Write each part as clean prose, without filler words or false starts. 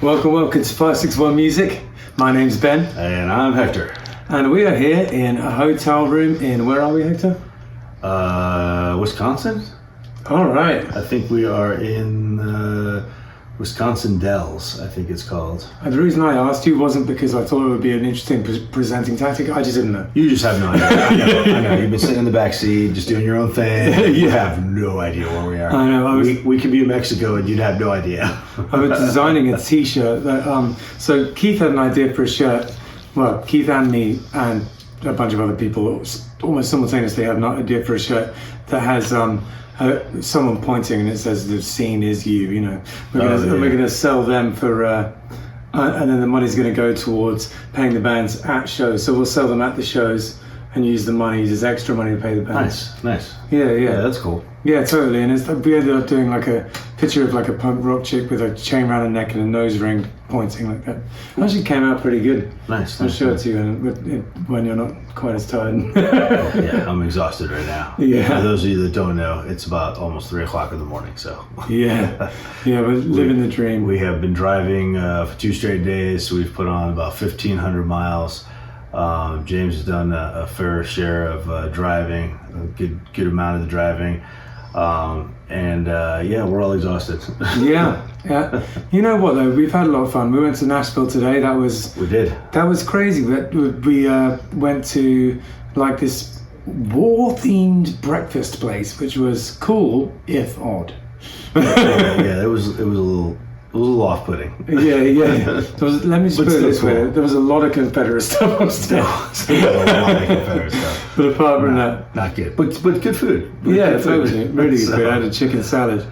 Welcome to 561 Music. My name's Ben. And I'm Hector. And we are here in a hotel room in, where are we, Hector? Wisconsin? All right. I think we are in Wisconsin Dells, I think it's called. And the reason I asked you wasn't because I thought it would be an interesting presenting tactic. I just didn't know. You just have no idea. I know. You've been sitting in the back seat, just doing your own thing. You have no idea where we are. I know. We could be in Mexico and you'd have no idea. I was designing a t-shirt. So Keith had an idea for a shirt. Well, Keith and me and a bunch of other people almost simultaneously had an idea for a shirt that has someone pointing and it says the scene is you. You know, we're gonna sell them for, and then the money's gonna go towards paying the bands at shows. So we'll sell them at the shows and use the money as extra money to pay the bands. Nice. Yeah, that's cool. Yeah, totally. And we ended up doing like a picture of like a punk rock chick with a chain around her neck and a nose ring pointing like that. It actually came out pretty good. Nice. I'll show it to you when you're not quite as tired. Yeah, I'm exhausted right now. Yeah. For those of you that don't know, it's about almost 3 o'clock in the morning, so. Yeah, we're living the dream. We have been driving for 2 straight days, so we've put on about 1,500 miles. James has done a fair share of driving, a good amount of the driving. We're all exhausted. Yeah. You know what though? We've had a lot of fun. We went to Nashville today. We did. That was crazy. We went to like this war-themed breakfast place, which was cool if odd. It was a little off-putting. Yeah. Let me just put it this way. There was a lot of Confederate stuff upstairs. But apart from that, not good. But good food. Totally. Really good food. I had a chicken salad,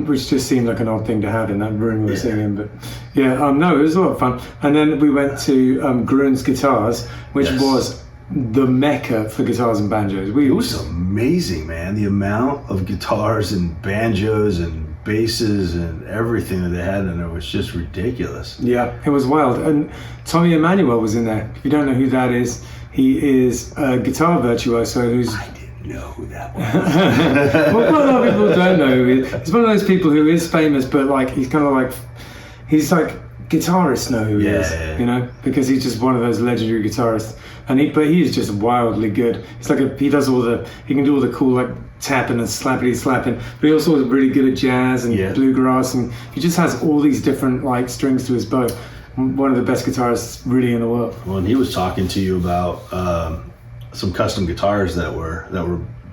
which just seemed like an odd thing to have in that room we were sitting in. But it was a lot of fun. And then we went to Grun's Guitars, which was the mecca for guitars and banjos. It was amazing, man. The amount of guitars and banjos and basses and everything that they had in there was just ridiculous. Yeah, it was wild. And Tommy Emmanuel was in there. If you don't know who that is, he is a guitar virtuoso who's... I didn't know who that was. Well, quite a lot of people don't know who he is. He's one of those people who is famous, but like he's kind of like... He's like guitarists know who he is, you know, because he's just one of those legendary guitarists. But he is just wildly good. It's like he can do all the cool like tapping and slapping, but he also is really good at jazz and bluegrass, and he just has all these different like strings to his bow. One of the best guitarists really in the world. Well, and he was talking to you about some custom guitars that were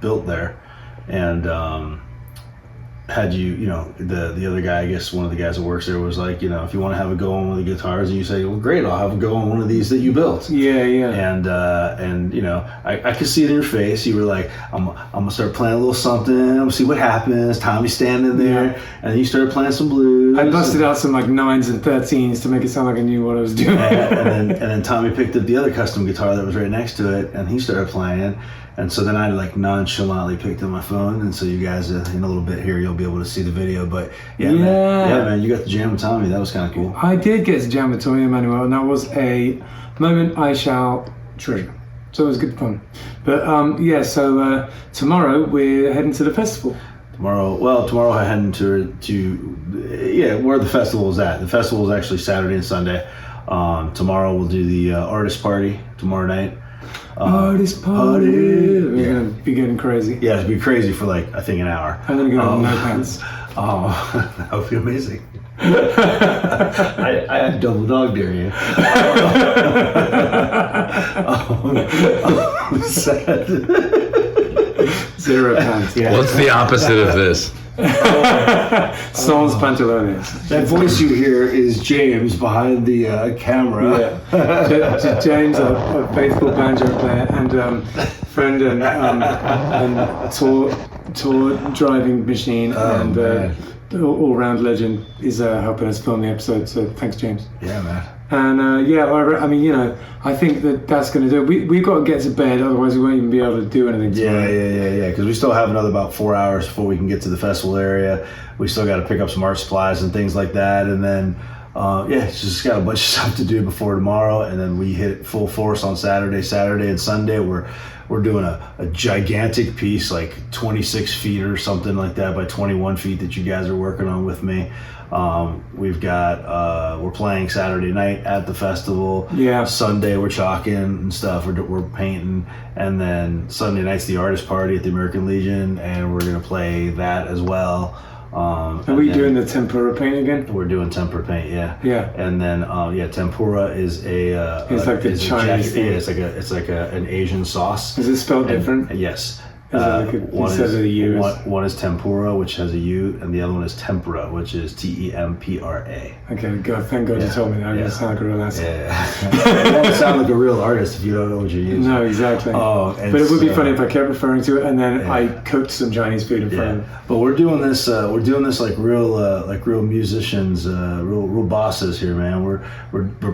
built there, and had you know, the other guy, I guess one of the guys that works there was like, you know, if you want to have a go on one of the guitars, and you say, well, great, I'll have a go on one of these that you built. Yeah. And you know, I could see it in your face. You were like, I'm gonna start playing a little something. I'm gonna see what happens. Tommy's standing there, and then you started playing some blues. I busted out some like 9s and 13s to make it sound like I knew what I was doing. and then Tommy picked up the other custom guitar that was right next to it, and he started playing. And so then I like nonchalantly picked up my phone, and so you guys in a little bit here you'll be able to see the video. But man, you got to jam with Tommy. That was kind of cool. I did get to jam with Tommy Emmanuel, and that was a moment I shall treasure. So it was good fun. But so tomorrow we're heading to the festival. Tomorrow we're heading to where the festival is at. The festival is actually Saturday and Sunday. Tomorrow we'll do the artist party tomorrow night. Artist party. We're gonna be getting crazy. Yeah, it's gonna be crazy for like I think an hour. I'm gonna go with no pants. That would be amazing. I double dog dare you. Sad. 0 pants. Yeah. What's the opposite of this? Sans pantalones. That voice you hear is James behind the camera. Yeah. James, a faithful banjo player and friend and tour driving machine and all-round legend, is helping us film the episode. So thanks, James. Yeah, man. And I mean, you know, I think that's going to do it. We've got to get to bed, otherwise we won't even be able to do anything tomorrow. Yeah. Because we still have another about 4 hours before we can get to the festival area. We still got to pick up some art supplies and things like that, and then it's just got a bunch of stuff to do before tomorrow, and then we hit full force on Saturday and Sunday. We're we're doing a gigantic piece, like 26 feet or something like that by 21 feet that you guys are working on with me. We've got we're playing Saturday night at the festival. Yeah. Sunday we're chalking and stuff. We're painting, and then Sunday night's the artist party at the American Legion, and we're gonna play that as well. Are we doing the tempura paint again? We're doing tempura paint, yeah. Yeah. And then tempura is it's like the Chinese thing. Yeah, it's like an Asian sauce. Is it spelled different? Yes. One is tempura, which has a U, and the other one is tempura, which is TEMPRA. Okay, God, thank God you told me that. I'm going to sound like a real asshole. Yeah. You won't sound like a real artist if you don't know what you're using. No, exactly. But it would be funny if I kept referring to it, and then I cooked some Chinese food in front of them. But we're doing this like real musicians, real bosses here, man. We're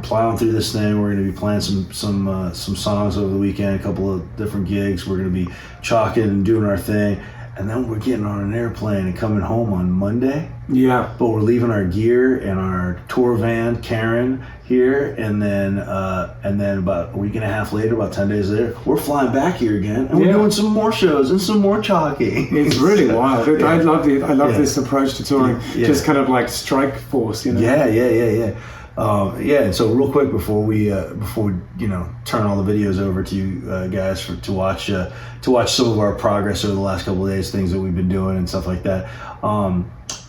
plowing through this thing. We're going to be playing some songs over the weekend, a couple of different gigs. We're going to be chalking and doing our thing, and then we're getting on an airplane and coming home on Monday. Yeah. But we're leaving our gear in our tour van, Karen, here, and then about a week and a half later, about 10 days later, we're flying back here again, and we're doing some more shows and some more chalking. It's really wild. I love this approach to touring. Just kind of like strike force, you know. Yeah. And so real quick before we turn all the videos over to you guys to watch some of our progress over the last couple of days, things that we've been doing and stuff like that.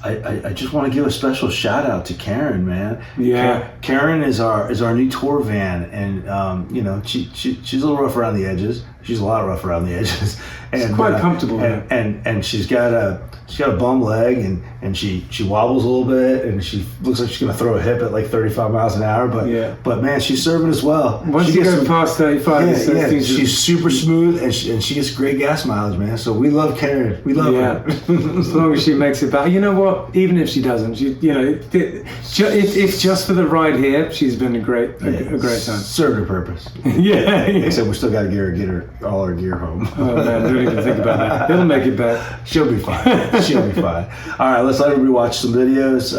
I just want to give a special shout out to Karen, man. Yeah. Karen is our new tour van, and she's a little rough around the edges. She's a lot rough around the edges. And it's quite comfortable. And she's got a bum leg, and she wobbles a little bit, and she looks like she's gonna throw a hip at like 35 miles an hour. But man, she's serving us well. Once you go past 35, she's super smooth, and she gets great gas mileage, man. So we love Karen. We love her. As long as she makes it back. You know what? Even if she doesn't, if just for the ride here, she's been a great time. Served her purpose. Yeah. Except we still got to get her all our gear home. Oh man, don't even think about that. It'll make it back. She'll be fine. She'll be fine. All right, let's let everybody watch some videos,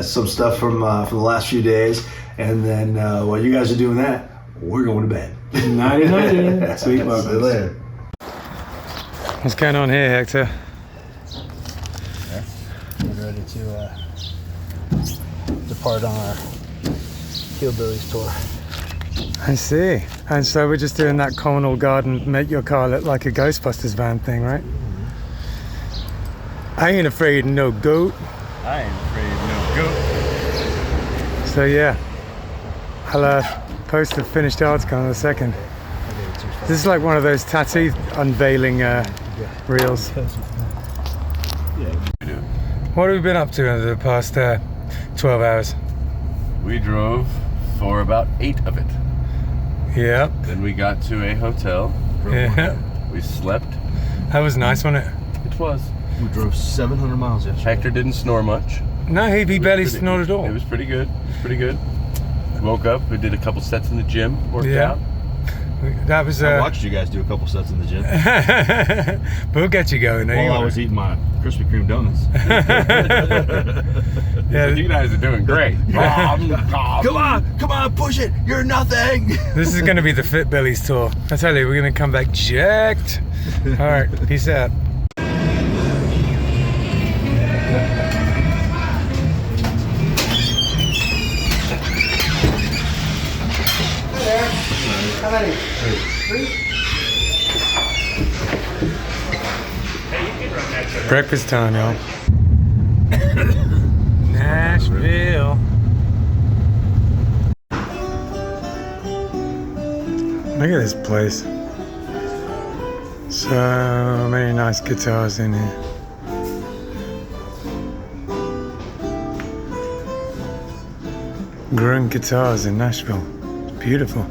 some stuff from the last few days, and then while you guys are doing that, we're going to bed. Nighty. Sweet love. See you later. What's going on here, Hector? We're ready to depart on our Killbillies tour. I see. And so we're just doing that communal garden, make your car look like a Ghostbusters van thing, right? I ain't afraid of no goat. I ain't afraid of no goat. So yeah, I'll post the finished article in a second. This is like one of those tattoo unveiling reels. What have we been up to over the past 12 hours? We drove for about 8 of it. Yep. Then we got to a hotel. We slept. That was nice, wasn't it? It was. We drove 700 miles yesterday. Hector didn't snore much. No, he barely snored at all. It was pretty good. Woke up, we did a couple sets in the gym, worked out. That was. I watched you guys do a couple sets in the gym. We'll get you going. While I was eating my Krispy Kreme donuts. Yeah, you guys are doing great. Come on, push it. You're nothing. This is going to be the Fit Billies tour. I tell you, we're going to come back jacked. All right, peace out. How many? 3? Breakfast time, y'all. Nashville. Look at this place. So many nice guitars in here. Growing guitars in Nashville. It's beautiful.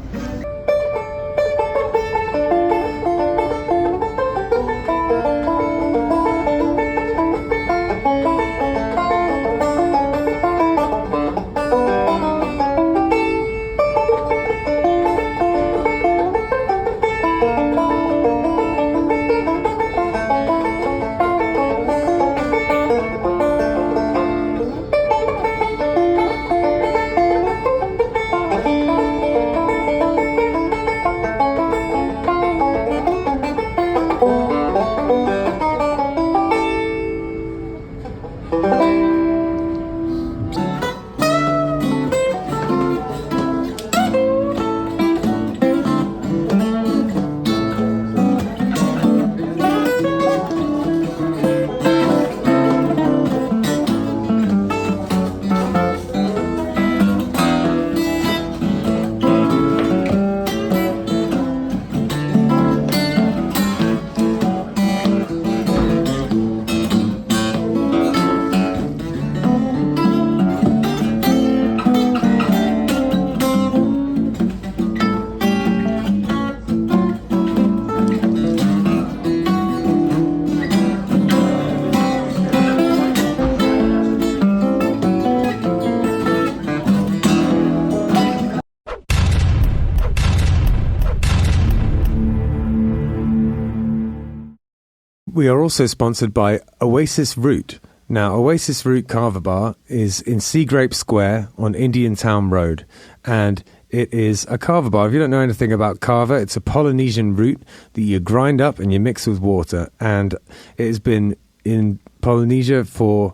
We are also sponsored by Oasis Root. Now, Oasis Root Kava Bar is in Sea Grape Square on Indiantown Rd, and it is a kava bar. If you don't know anything about kava, it's a Polynesian root that you grind up and you mix with water, and it has been in Polynesia for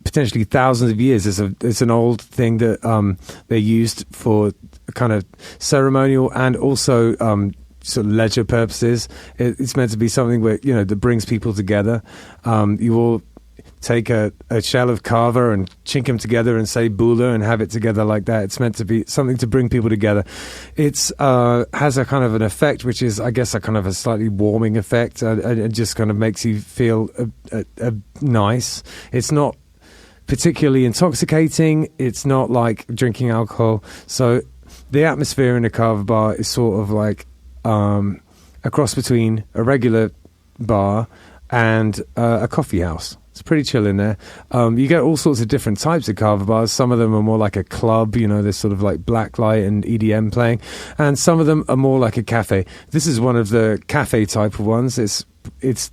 potentially thousands of years. It's an old thing that they used for kind of ceremonial and also sort of leisure purposes. It's meant to be something where, you know, that brings people together. You all take a shell of kava and chink them together and say bula and have it together like that. It's meant to be something to bring people together. It's has a kind of an effect, which is, I guess, a kind of a slightly warming effect. It just kind of makes you feel nice. It's not particularly intoxicating. It's not like drinking alcohol. So the atmosphere in a kava bar is sort of like a cross between a regular bar and a coffee house. It's pretty chill in there. You get all sorts of different types of kava bars. Some of them are more like a club, you know, there's sort of like blacklight and EDM playing, and some of them are more like a cafe. This is one of the cafe type of ones. It's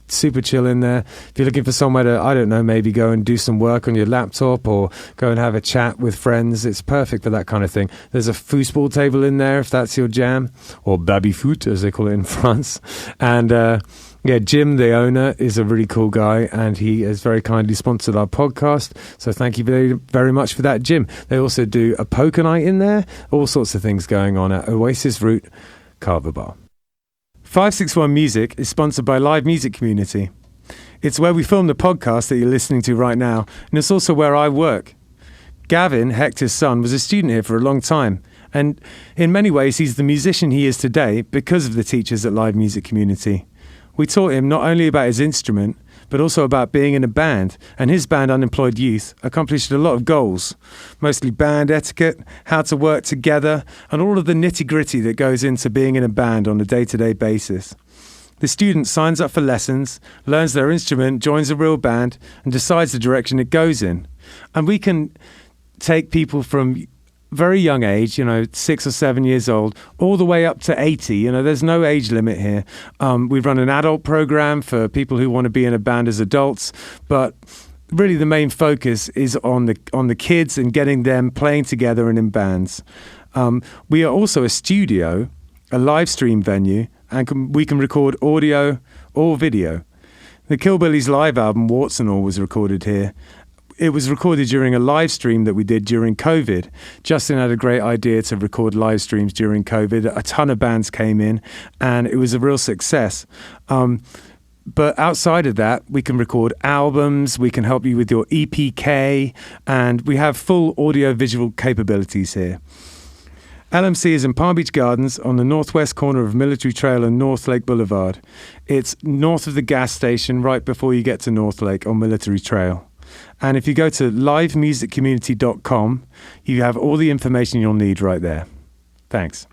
super chill in there. If you're looking for somewhere to, I don't know, maybe go and do some work on your laptop or go and have a chat with friends, it's perfect for that kind of thing. There's a foosball table in there if that's your jam, or baby-foot as they call it in France. And yeah, Jim, the owner, is a really cool guy, and he has very kindly sponsored our podcast. So thank you very, very much for that, Jim. They also do a poker night in there, all sorts of things going on at Oasis Root Kava Bar. 561 Music is sponsored by Live Music Community. It's where we film the podcast that you're listening to right now, and it's also where I work. Gavin, Hector's son, was a student here for a long time, and in many ways he's the musician he is today because of the teachers at Live Music Community. We taught him not only about his instrument, but also about being in a band, and his band, Unemployed Youth, accomplished a lot of goals, mostly band etiquette, how to work together, and all of the nitty-gritty that goes into being in a band on a day-to-day basis. The student signs up for lessons, learns their instrument, joins a real band, and decides the direction it goes in. And we can take people from very young age, 6 or 7 years old, all the way up to 80. There's no age limit here. We run an adult program for people who want to be in a band as adults, but really the main focus is on the kids and getting them playing together and in bands. We are also a studio, a live stream venue, and we can record audio or video. The Killbillies live album, Warts and All, was recorded here. It was recorded during a live stream that we did during COVID. Justin had a great idea to record live streams during COVID. A ton of bands came in, and it was a real success. But outside of that, we can record albums, we can help you with your EPK, and we have full audio-visual capabilities here. LMC is in Palm Beach Gardens on the northwest corner of Military Trail and North Lake Boulevard. It's north of the gas station, right before you get to North Lake on Military Trail. And if you go to livemusiccommunity.com, you have all the information you'll need right there. Thanks.